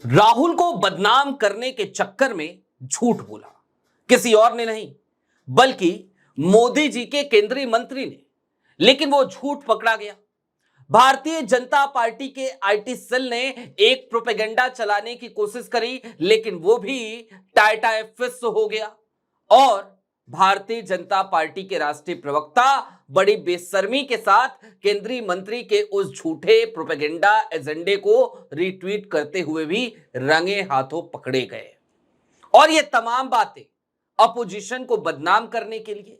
राहुल को बदनाम करने के चक्कर में झूठ बोला, किसी और ने नहीं बल्कि मोदी जी के केंद्रीय मंत्री ने। लेकिन वो झूठ पकड़ा गया। भारतीय जनता पार्टी के आईटी सेल ने एक प्रोपेगेंडा चलाने की कोशिश करी, लेकिन वो भी टाटा फिस हो गया। और भारतीय जनता पार्टी के राष्ट्रीय प्रवक्ता बड़ी बेशर्मी के साथ केंद्रीय मंत्री के उस झूठे प्रोपेगेंडा एजेंडे को रीट्वीट करते हुए भी रंगे हाथों पकड़े गए। और ये तमाम बातें अपोजिशन को बदनाम करने के लिए,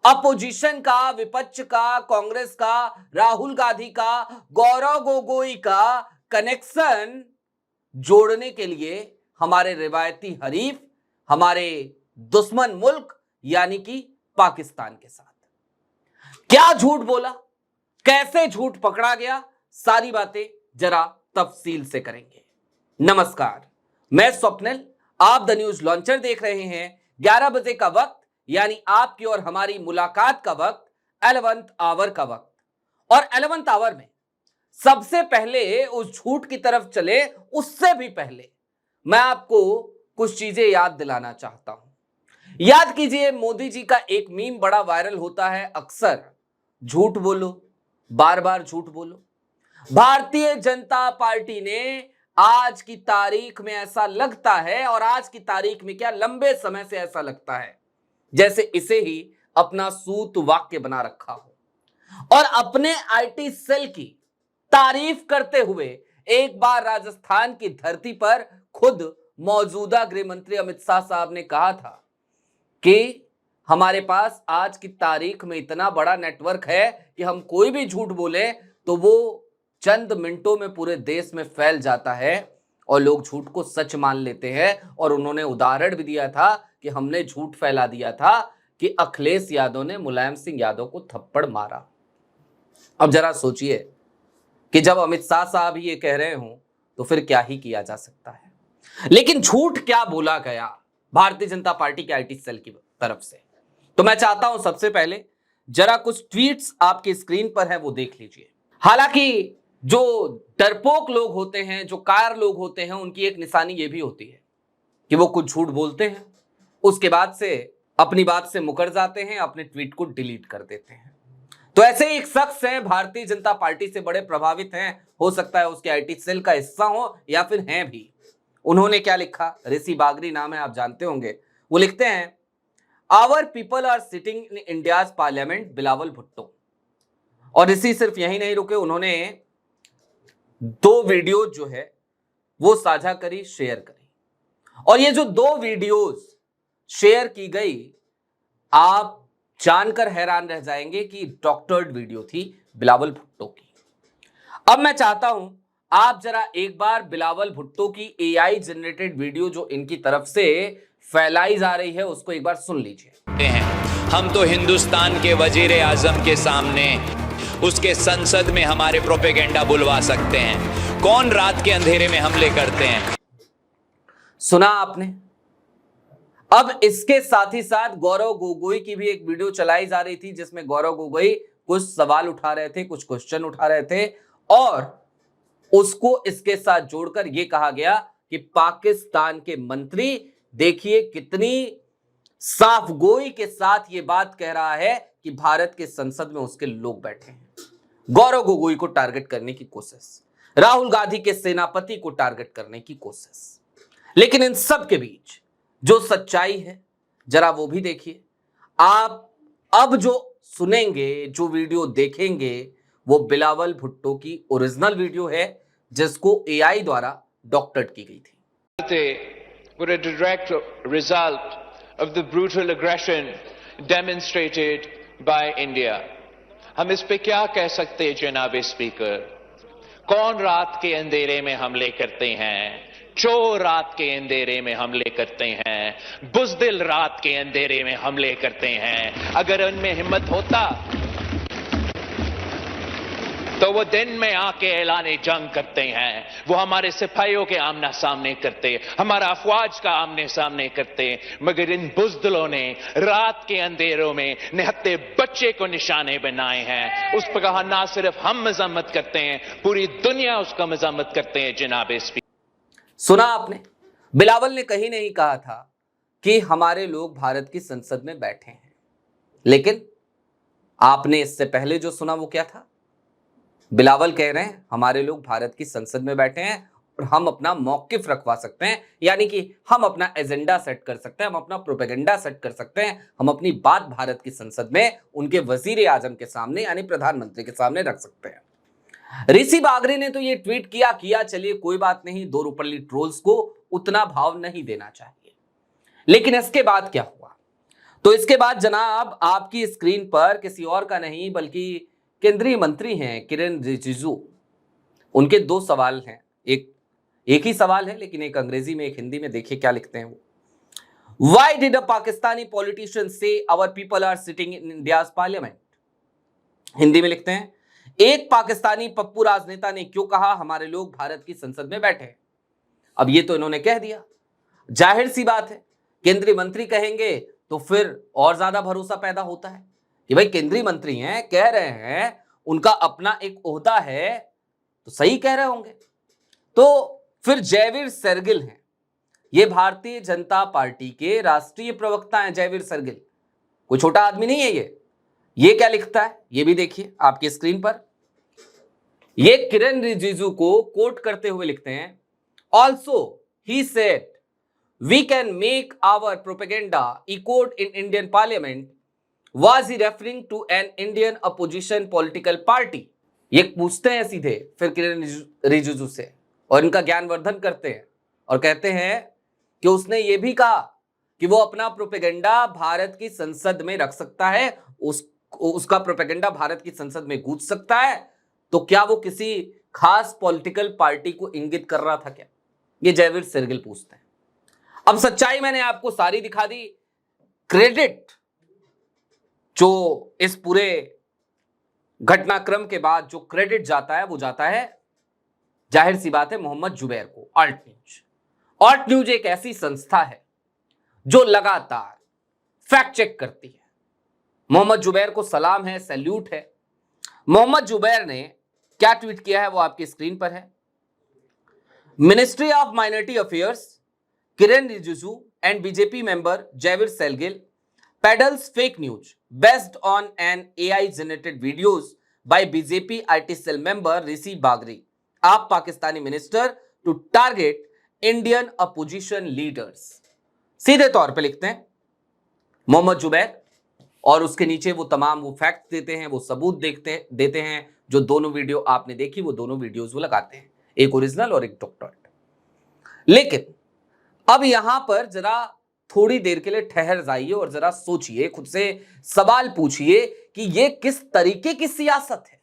अपोजिशन का, विपक्ष का, कांग्रेस का, राहुल गांधी का, गौरव गोगोई का कनेक्शन जोड़ने के लिए हमारे रिवायती हरीफ, हमारे दुश्मन मुल्क यानी कि पाकिस्तान के साथ। क्या झूठ बोला, कैसे झूठ पकड़ा गया, सारी बातें जरा तफसील से करेंगे। नमस्कार, मैं स्वप्निल, आप द न्यूज लॉन्चर देख रहे हैं। 11 बजे का वक्त यानी आपकी और हमारी मुलाकात का वक्त, 11th आवर का वक्त। और 11th आवर में सबसे पहले उस झूठ की तरफ चले, उससे भी पहले मैं आपको कुछ चीजें याद दिलाना चाहता हूं। याद कीजिए, मोदी जी का एक मीम बड़ा वायरल होता है अक्सर, झूठ बोलो, बार बार झूठ बोलो। भारतीय जनता पार्टी ने आज की तारीख में ऐसा लगता है, और आज की तारीख में क्या, लंबे समय से ऐसा लगता है जैसे इसे ही अपना सूत वाक्य बना रखा हो। और अपने आईटी सेल की तारीफ करते हुए एक बार राजस्थान की धरती पर खुद मौजूदा गृह मंत्री अमित शाह साहब ने कहा था कि हमारे पास आज की तारीख में इतना बड़ा नेटवर्क है कि हम कोई भी झूठ बोले तो वो चंद मिनटों में पूरे देश में फैल जाता है और लोग झूठ को सच मान लेते हैं। और उन्होंने उदाहरण भी दिया था कि हमने झूठ फैला दिया था कि अखिलेश यादव ने मुलायम सिंह यादव को थप्पड़ मारा। अब जरा सोचिए कि जब अमित शाह साहब ही ये कह रहे हों तो फिर क्या ही किया जा सकता है। लेकिन झूठ क्या बोला गया भारतीय जनता पार्टी के आईटी सेल की तरफ से, तो मैं चाहता हूं सबसे पहले जरा कुछ ट्वीट्स आपकी स्क्रीन पर है वो देख लीजिए। हालांकि जो डरपोक लोग होते हैं, जो कायर लोग होते हैं, उनकी एक निशानी ये भी होती है कि वो कुछ झूठ बोलते हैं, उसके बाद से अपनी बात से मुकर जाते हैं, अपने ट्वीट को डिलीट कर देते हैं। तो ऐसे ही एक शख्स है, भारतीय जनता पार्टी से बड़े प्रभावित हैं, हो सकता है उसके आईटी सेल का हिस्सा हो या फिर हैं भी। उन्होंने क्या लिखा, ऋषि बागरी नाम है, आप जानते होंगे। वो लिखते हैं, our people are sitting in India's parliament, Bilawal Bhutto. और ऋषि सिर्फ यही नहीं रुके, उन्होंने 2 वीडियो जो है वो साझा करी, शेयर करी। और ये जो 2 वीडियोस शेयर की गई, आप जानकर हैरान रह जाएंगे कि डॉक्टर्ड वीडियो थी बिलावल भुट्टो की। अब मैं चाहता हूं आप जरा एक बार बिलावल भुट्टो की एआई जनरेटेड वीडियो जो इनकी तरफ से फैलाई जा रही है उसको एक बार सुन लीजिए। हम तो हिंदुस्तान के वजीर आजम के सामने उसके संसद में हमारे प्रोपेगेंडा बुलवा सकते हैं। कौन रात के अंधेरे में हमले करते हैं? सुना आपने। अब इसके साथ ही साथ गौरव गोगोई की भी एक वीडियो चलाई जा रही थी जिसमें गौरव गोगोई कुछ सवाल उठा रहे थे, कुछ क्वेश्चन उठा रहे थे, और उसको इसके साथ जोड़कर यह कहा गया कि पाकिस्तान के मंत्री देखिए कितनी साफगोई के साथ यह बात कह रहा है कि भारत के संसद में उसके लोग बैठे हैं। गौरव गोगोई को टारगेट करने की कोशिश, राहुल गांधी के सेनापति को टारगेट करने की कोशिश। लेकिन इन सब के बीच जो सच्चाई है जरा वो भी देखिए। आप अब जो सुनेंगे, जो वीडियो देखेंगे, वो बिलावल भुट्टो की ओरिजिनल वीडियो है जिसको एआई द्वारा डॉक्टरेट की गई थी। were a direct result of the brutal aggression demonstrated by India. हम इस पे क्या कह सकते हैं जनाब स्पीकर? कौन रात के अंधेरे में हमले करते हैं? चोर रात के अंधेरे में हमले करते हैं, बुज़दिल रात के अंधेरे में हमले करते हैं। अगर उनमें हिम्मत होता तो वो दिन में आके ऐलाने जंग करते हैं, वो हमारे सिपाहियों के आमना सामने करते, हमारा अफवाज का आमने सामने करते। मगर इन बुज़दिलों ने रात के अंधेरों में निहत्ते बच्चे को निशाने बनाए हैं। उस पर कहा ना सिर्फ हम मजम्मत करते हैं, पूरी दुनिया उसका मजम्मत करते हैं जनाब स्पीकर। सुना आपने, बिलावल ने कहीं नहीं कहा था कि हमारे लोग भारत की संसद में बैठे हैं, लेकिन आपने इससे पहले जो सुना वो क्या था? बिलावल कह रहे हैं हमारे लोग भारत की संसद में बैठे हैं और हम अपना मौकिफ रखवा सकते हैं, यानी कि हम अपना एजेंडा सेट कर सकते हैं, हम अपना प्रोपेगेंडा सेट कर सकते हैं, हम अपनी बात भारत की संसद में उनके वजीर आजम के सामने यानी प्रधानमंत्री के सामने रख सकते हैं। ऋषि बागरी ने तो ये ट्वीट किया, चलिए कोई बात नहीं, दो रुपल्ली ट्रोल्स को उतना भाव नहीं देना चाहिए। लेकिन इसके बाद क्या हुआ? तो इसके बाद जनाब आपकी स्क्रीन पर किसी और का नहीं बल्कि केंद्रीय मंत्री हैं किरेन रिजिजू। उनके दो सवाल हैं, एक ही सवाल है लेकिन एक अंग्रेजी में एक हिंदी में। देखिए क्या लिखते हैं वो। Why did a Pakistani politician say our people are sitting in India's parliament? Hindi में लिखते हैं, एक पाकिस्तानी पप्पू राजनेता ने क्यों कहा हमारे लोग भारत की संसद में बैठे हैं। अब ये तो इन्होंने कह दिया, जाहिर सी बात है केंद्रीय मंत्री कहेंगे तो फिर और ज्यादा भरोसा पैदा होता है कि भाई केंद्रीय मंत्री हैं, कह रहे हैं, उनका अपना एक ओहदा है तो सही कह रहे होंगे। तो फिर जयवीर सरगिल हैं, ये भारतीय जनता पार्टी के राष्ट्रीय प्रवक्ता हैं। जयवीर सरगिल कोई छोटा आदमी नहीं है। ये क्या लिखता है ये भी देखिए आपकी स्क्रीन पर। ये किरेन रिजिजू को कोट करते हुए लिखते हैं, also he said we can make our propaganda echoed in Indian parliament. Was he referring to an Indian opposition political party? ये पूछते हैं सीधे फिर किरेन रिजिजू से और इनका ज्ञानवर्धन करते हैं और कहते हैं कि उसने ये भी कहा कि वो अपना प्रोपेगेंडा भारत की संसद में रख सकता है, उसका प्रोपेगेंडा भारत की संसद में गूंज सकता है। तो क्या वो किसी खास पॉलिटिकल पार्टी को इंगित कर रहा था क्या? ये जयवीर सरगिल पूछते हैं। अब सच्चाई मैंने आपको सारी दिखा दी। क्रेडिट जो इस पूरे घटनाक्रम के बाद जो क्रेडिट जाता है वो जाता है, जाहिर सी बात है, मोहम्मद जुबैर को। ऑल्ट न्यूज, ऑल्ट न्यूज एक ऐसी संस्था है जो लगातार फैक्ट चेक करती है। मोहम्मद जुबैर को सलाम है, सैल्यूट है। मोहम्मद जुबैर ने क्या ट्वीट किया है वो आपकी स्क्रीन पर है। Ministry of minority affairs Kiren Rijiju and BJP member Jaiveer Shergill peddles fake news based on an AI generated videos by BJP IT cell member Rishi Bagri, आप Pakistani minister to target Indian opposition leaders. सीधे तौर पे लिखते हैं मोहम्मद जुबैर और उसके नीचे वो तमाम वो फैक्ट देते हैं, वो सबूत देते हैं। जो दोनों वीडियो आपने देखी वो दोनों वीडियोस वो लगाते हैं, एक ओरिजिनल और एक डॉक्टरेट। लेकिन अब यहां पर जरा थोड़ी देर के लिए ठहर जाइए और जरा सोचिए, खुद से सवाल पूछिए कि ये किस तरीके की सियासत है,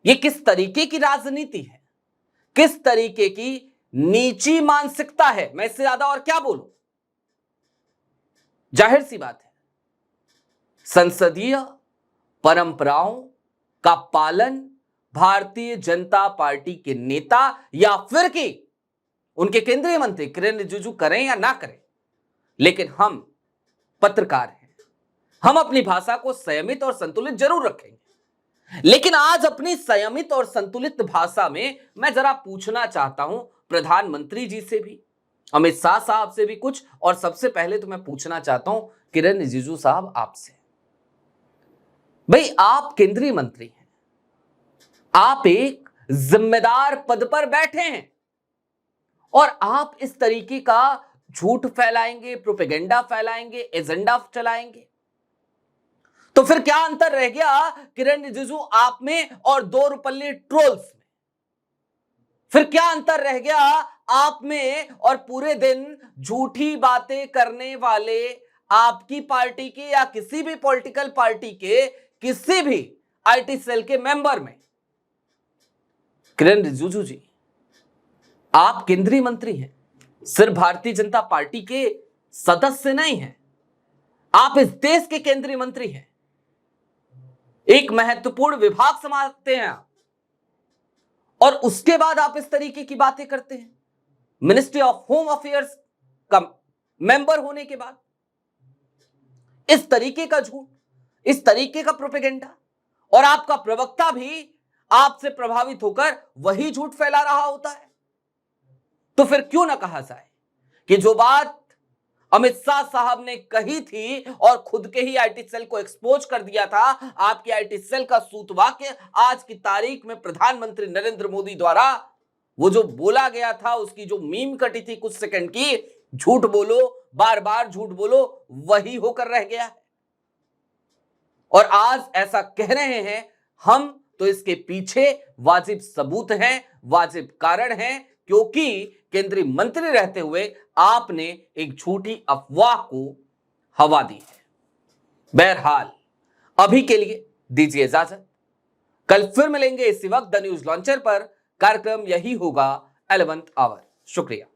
ये किस तरीके की राजनीति है, किस तरीके की नीची मानसिकता है। मैं इससे ज्यादा और क्या बोलूं। जाहिर सी बात है संसदीय परंपराओं का पालन भारतीय जनता पार्टी के नेता या फिर कि उनके केंद्रीय मंत्री किरेन रिजिजू करें या ना करें, लेकिन हम पत्रकार हैं, हम अपनी भाषा को संयमित और संतुलित जरूर रखेंगे। लेकिन आज अपनी संयमित और संतुलित भाषा में मैं जरा पूछना चाहता हूं प्रधानमंत्री जी से भी, अमित शाह साहब से भी कुछ, और सबसे पहले तो मैं पूछना चाहता हूं किरेन रिजिजू साहब आपसे। भाई आप केंद्रीय मंत्री हैं, आप एक जिम्मेदार पद पर बैठे हैं और आप इस तरीके का झूठ फैलाएंगे, प्रोपेगेंडा फैलाएंगे, एजेंडा चलाएंगे, तो फिर क्या अंतर रह गया किरेन रिजिजू आप में और दो रुपल्ले ट्रोल्स में? फिर क्या अंतर रह गया आप में और पूरे दिन झूठी बातें करने वाले आपकी पार्टी के या किसी भी पॉलिटिकल पार्टी के किसी भी आईटी सेल के मेंबर में? किरेन रिजिजू जी, आप केंद्रीय मंत्री हैं, सिर्फ भारतीय जनता पार्टी के सदस्य नहीं हैं, आप इस देश के केंद्रीय मंत्री हैं, एक महत्वपूर्ण विभाग संभालते हैं और उसके बाद आप इस तरीके की बातें करते हैं मिनिस्ट्री ऑफ होम अफेयर्स का मेंबर होने के बाद। इस तरीके का झूठ, इस तरीके का प्रोपेगेंडा, और आपका प्रवक्ता भी आपसे प्रभावित होकर वही झूठ फैला रहा होता है। तो फिर क्यों ना कहा जाए कि जो बात अमित शाह साहब ने कही थी और खुद के ही आईटी सेल को एक्सपोज कर दिया था, आपके आईटी सेल का सूतवाक्य आज की तारीख में प्रधानमंत्री नरेंद्र मोदी द्वारा वो जो बोला गया था, उसकी जो मीम कटी थी कुछ सेकंड की, झूठ बोलो, बार बार झूठ बोलो, वही होकर रह गया है। और आज ऐसा कह रहे हैं हम, तो इसके पीछे वाजिब सबूत हैं, वाजिब कारण हैं, क्योंकि केंद्रीय मंत्री रहते हुए आपने एक झूठी अफवाह को हवा दी है। बहरहाल अभी के लिए दीजिए इजाजत, कल फिर मिलेंगे इसी वक्त द न्यूज लॉन्चर पर। कार्यक्रम यही होगा 11th आवर। शुक्रिया।